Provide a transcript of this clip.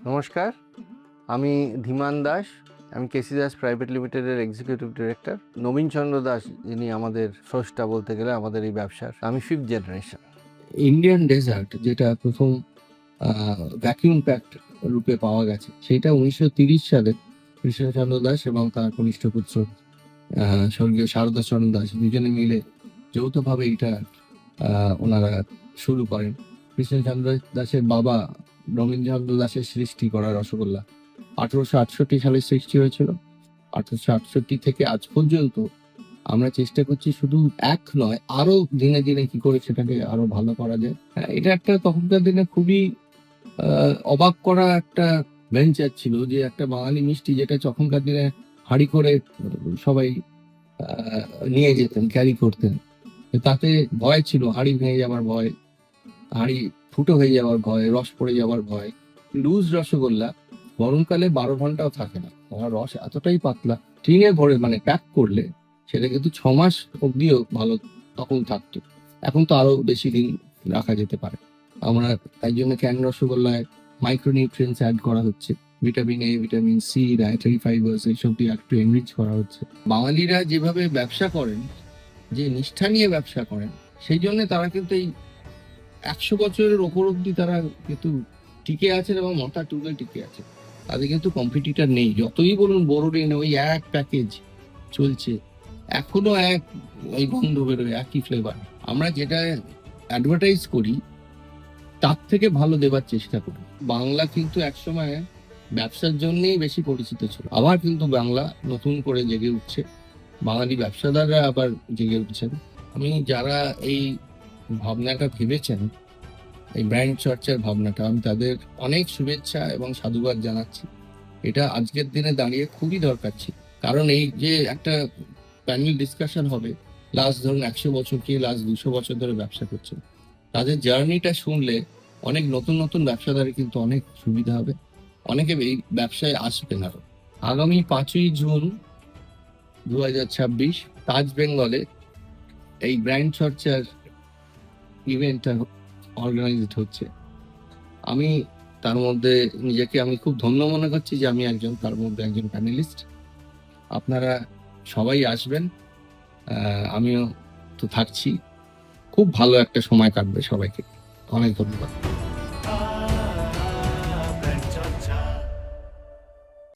নমস্কার, আমি ধীমান দাস। আমি কেসি দাস প্রাইভেট লিমিটেডের এক্সিকিউটিভ ডিরেক্টর। নবীন চন্দ্র দাস যিনি আমাদের স্রষ্টা বলতে গেলে আমাদের এই ব্যবসার। আমি 5th জেনারেশন। ইন্ডিয়ান ডেজার্ট যেটা প্রথম ভ্যাকিউম প্যাকড রূপে পাওয়া গেছে, সেটা 1930 সালে কৃষ্ণচন্দ্র দাস এবং তার কনিষ্ঠ পুত্র স্বর্গীয় শারদা চরণ দাস দুজনে মিলে যৌথভাবে এটা ওনারা শুরু করেন। কৃষ্ণচন্দ্র দাসের বাবা রবীন্দ্রচন্দ্র দাসের সৃষ্টি করা রসগোল্লা 1868 সালে সৃষ্টি হয়েছিল। 1868 থেকে আজ পর্যন্ত আমরা চেষ্টা করছি শুধু এক নয়, আরো দিনে দিনে কি করে সেটাকে আরো ভালো করা যায়। এটা একটা তখনকার দিনে খুবই অবাক করা একটা ভেঞ্চার ছিল যে একটা বাঙালি মিষ্টি যেটা তখনকার দিনে হাঁড়ি করে সবাই নিয়ে যেতেন, ক্যারি করতেন। তাতে ভয় ছিল, হাঁড়ি ভেঙে যাওয়ার ভয়, হাঁড়ি ফুটো হয়ে যাওয়ার ভয়, রস পড়ে যাওয়ার ভয়। লুজ রসগোল্লা গরমকালে 12 ঘন্টাও থাকে না, আমার রস এতটাই পাতলা, টিনে ভরে মানে প্যাক করলে সেটা কিন্তু 6 মাস অব্দিও ভালো তখন থাকতো। এখন তো আরো বেশি দিন রাখা যেতে পারে। আমরা তাই জন্য ক্যান রসগোল্লায় মাইক্রোনিউট্রিয়েন্টস অ্যাড করা হচ্ছে, vitamin A, vitamin C, dietary fibres, এইসব দিয়ে একটু এনরিচ করা হচ্ছে। বাঙালিরা যেভাবে ব্যবসা করেন, যে নিষ্ঠা নিয়ে ব্যবসা করেন, সেই জন্য তারা কিন্তু এই 100 বছরের ওপর অব্দি তারা কিন্তু টিকে আছেন এবং মাথা টুকে টিকে আছে। তাদের কিন্তু কম্পিটিটর নেই। যতই বলুন বোরোলিন ওই এক প্যাকেজ চলছে, এখনো এক ওই গন্ধ বেরোয়, একই ফ্লেভার। আমরা যেটা অ্যাডভার্টাইজ করি তার থেকে ভালো দেবার চেষ্টা করি। বাংলা কিন্তু একসময় ব্যবসার জন্যই বেশি পরিচিত ছিল, আবার কিন্তু বাংলা নতুন করে জেগে উঠছে, বাঙালি ব্যবসাদাররা আবার জেগে উঠছেন। আমি যারা এই ভাবনাটা ভেবেছেন, এই ব্র্যান্ড চর্চার ভাবনাটা, আমি তাদের অনেক শুভেচ্ছা এবং সাধুবাদ জানাচ্ছি। এটা আজকের দিনে দাঁড়িয়ে খুবই দরকার ছিল, কারণ এই যে একটা প্যানেল ডিসকাশন হবে, লাস্ট ধরুন 100 বছর কি লাস্ট 200 বছর ধরে ব্যবসা করছে, তাদের জার্নিটা শুনলে অনেক নতুন নতুন ব্যবসাদারের কিন্তু অনেক সুবিধা হবে, অনেকে এই ব্যবসায় আসবেন আরো। আগামী 5ই জুন 2026 তাজ বেঙ্গলে এই ব্র্যান্ড চর্চার ইভেন্টটা অর্গানাইজড হচ্ছে। আমি তার মধ্যে নিজেকে আমি খুব ধন্য মনে করছি যে আমি তার মধ্যে একজন প্যানেলিস্ট। আপনারা সবাই আসবেন, আমিও তো থাকছি। খুব ভালো একটা সময় কাটবে সবাইকে। অনেক ধন্যবাদ।